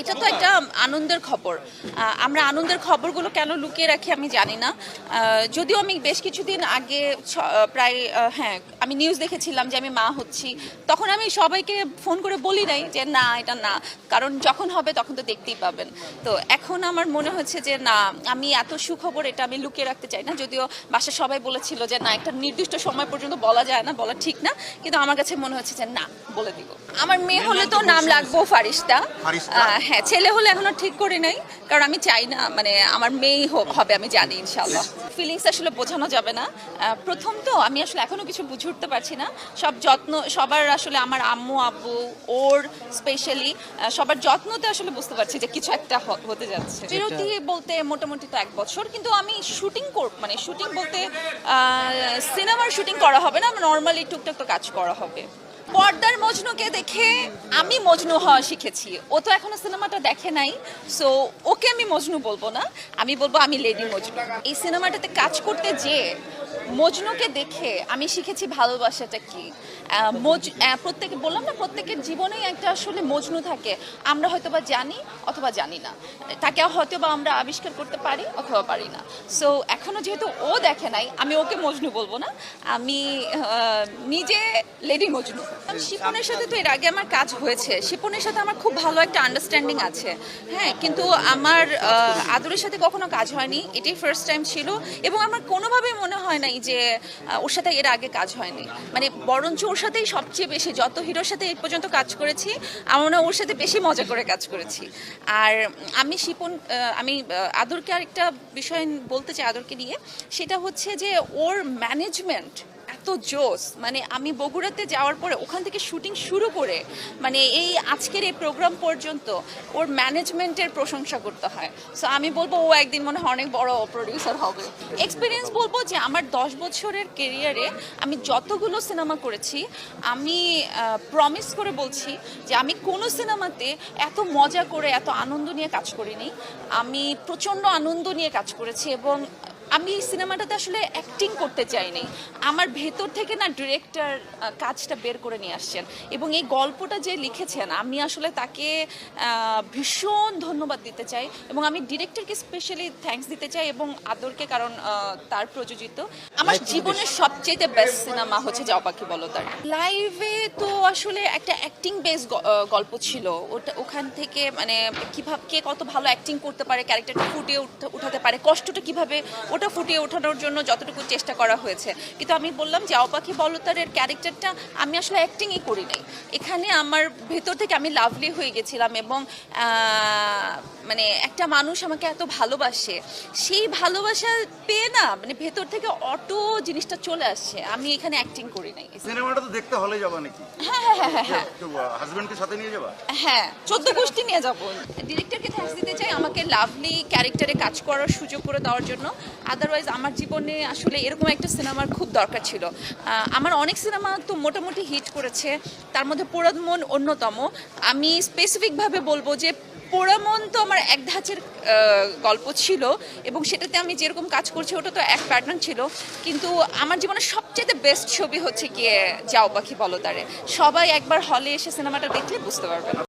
এটা তো একটা আনন্দের খবর। আমরা আনন্দের খবরগুলো কেন লুকিয়ে রাখি আমি জানি না। যদিও আমি বেশ কিছুদিন আগে প্রায় হ্যাঁ আমি নিউজ দেখেছিলাম যে আমি মা হচ্ছি, তখন আমি সবাইকে ফোন করে বলি নাই যে না এটা না, কারণ যখন হবে তখন তো দেখতেই পাবেন। তো এখন আমার মনে হচ্ছে যে না, আমি এত সুখবর এটা আমি লুকিয়ে রাখতে চাই না। যদিও বাসায় সবাই বলেছিল যে না একটা নির্দিষ্ট সময় পর্যন্ত বলা যায় না, বলা ঠিক না, কিন্তু আমার কাছে মনে হচ্ছে যে না বলে দিব। আমার মেয়ে হলে তো নাম লাগবো ফারিস্তা। হ্যাঁ, ছেলে হলে এখনো ঠিক করি নাই, কারণ আমি চাই না মানে আমার মেয়েই হবে, আমি জানি ইনশাল্লাহ। ফিলিংস আসলে বোঝানো যাবে না। প্রথম তো আমি আসলে এখনো কিছু বুঝে উঠতে পারছি না। সব যত্ন সবার আসলে আমার আম্মু আব্বু ওর স্পেশালি সবার যত্নতে আসলে বুঝতে পারছি যে কিছু একটা হতে যাচ্ছে। বিরতি বলতে মোটামুটি তো 1 বছর, কিন্তু আমি শুটিং মানে শুটিং বলতে সিনেমার শুটিং করা হবে না, নর্মালি টুকটাক তো কাজ করা হবে। পর্দার মজনুকে দেখে আমি মজনু হওয়া শিখেছি। ও তো এখনো সিনেমাটা দেখে নাই, সো ওকে আমি মজনু বলবো না, আমি বলবো আমি লেডি মজনু। এই সিনেমাটাতে কাজ করতে যে মজনুকে দেখে আমি শিখেছি ভালোবাসাটা কি। প্রত্যেকে বললাম না, প্রত্যেকের জীবনেই একটা আসলে মজনু থাকে। আমরা হয়তোবা জানি অথবা জানি না, তাকে হয়তোবা আমরা আবিষ্কার করতে পারি অথবা পারি না। সো এখনো যেহেতু ও দেখে নাই, আমি ওকে মজনু বলবো না, আমি নিজে লেডি মজনু। শিপনের সাথে তো এর আগে আমার কাজ হয়েছে, শিপনের সাথে আমার খুব ভালো একটা আন্ডারস্ট্যান্ডিং আছে। হ্যাঁ, কিন্তু আমার আদরের সাথে কখনো কাজ হয়নি, এটাই ফার্স্ট টাইম ছিল। এবং আমার কোনোভাবেই মনে হয় নাই যে ওর সাথে এর আগে কাজ হয়নি, মানে বরঞ্চ ওর সাথেই সবচেয়ে বেশি, যত হিরোর সাথে এই পর্যন্ত কাজ করেছি আমার মনে হয় ওর সাথে বেশি মজা করে কাজ করেছি। আর আমি আমি আদরকে আরেকটা বিষয় বলতে চাই আদরকে নিয়ে, সেটা হচ্ছে যে ওর ম্যানেজমেন্ট এত জোস। মানে আমি বগুড়াতে যাওয়ার পরে ওখান থেকে শুটিং শুরু করে মানে এই আজকের এই প্রোগ্রাম পর্যন্ত ওর ম্যানেজমেন্টের প্রশংসা করতে হয়। সো আমি বলবো ও একদিন মনে হয় অনেক বড় প্রডিউসার হবে। এক্সপিরিয়েন্স বলবো যে আমার 10 বছরের কেরিয়ারে আমি যতগুলো সিনেমা করেছি, আমি প্রমিস করে বলছি যে আমি কোনো সিনেমাতে এত মজা করে এত আনন্দ নিয়ে কাজ করিনি। আমি প্রচণ্ড আনন্দ নিয়ে কাজ করেছি এবং আমি সিনেমাটাতে আসলে অ্যাক্টিং করতে চাইনি, আমার ভেতর থেকে না ডিরেক্টর কাজটা বের করে নিয়ে আসছেন। এবং এই গল্পটা যে লিখেছেন আমি আসলে তাকে ভীষণ ধন্যবাদ দিতে চাই, এবং আমি ডিরেক্টরকে স্পেশালি থ্যাঙ্কস দিতে চাই এবং আদরকে, কারণ তার প্রযোজিত আমার জীবনের সবচেয়ে বেস্ট সিনেমা হচ্ছে যাও পাখি বলো তার। লাইভে তো আসলে একটা অ্যাক্টিং বেস গল্প ছিল, ওখান থেকে মানে কীভাবে কে কত ভালো অ্যাক্টিং করতে পারে, ক্যারেক্টারটা ফুটিয়ে উঠাতে পারে, কষ্টটা কীভাবে ওটা ফুটিয়ে ওঠানোর জন্য যতটুকু চেষ্টা করা হয়েছে। কিন্তু আমি বললাম যাও পাখি বলতারের ক্যারেক্টারটা আমি আসলে অ্যাক্টিংই করি নাই, এখানে আমার ভেতর থেকে আমি লাভলি হয়ে গেছিলাম। এবং মানে একটা মানুষ আমাকে এত ভালোবাসে, সেই ভালোবাসা পেয়ে না মানে ভেতর থেকে অটো জিনিসটা চলে আসছে, আমি এখানে অ্যাক্টিং করি নাই। সিনেমাটা তো দেখতে হলে যাবা নাকি? হ্যাঁ হ্যাঁ হ্যাঁ হ্যাঁ, হাজবেন্ডকে সাথে নিয়ে যাবা? হ্যাঁ 14 গোষ্ঠী নিয়ে যাবো। ডিরেক্টরকে থ্যাঙ্কস দিতে চাই আমাকে লাভলি ক্যারেক্টারে কাজ করার সুযোগ করে দেওয়ার জন্য। আদারওয়াইজ আমার জীবনে আসলে এরকম একটা সিনেমার খুব দরকার ছিল। আমার অনেক সিনেমা তো মোটামুটি হিট করেছে, তার মধ্যে পোড়ামন অন্যতম। আমি স্পেসিফিকভাবে বলবো যে পোড়ামন তো আমার এক ধাঁচের গল্প ছিল, এবং সেটাতে আমি যেরকম কাজ করছি ওটা তো এক প্যাটার্ন ছিল। কিন্তু আমার জীবনের সবচেয়ে বেস্ট ছবি হচ্ছে গিয়ে যাও পাখি বলো তারে। সবাই একবার হলে এসে সিনেমাটা দেখলে বুঝতে পারবেন।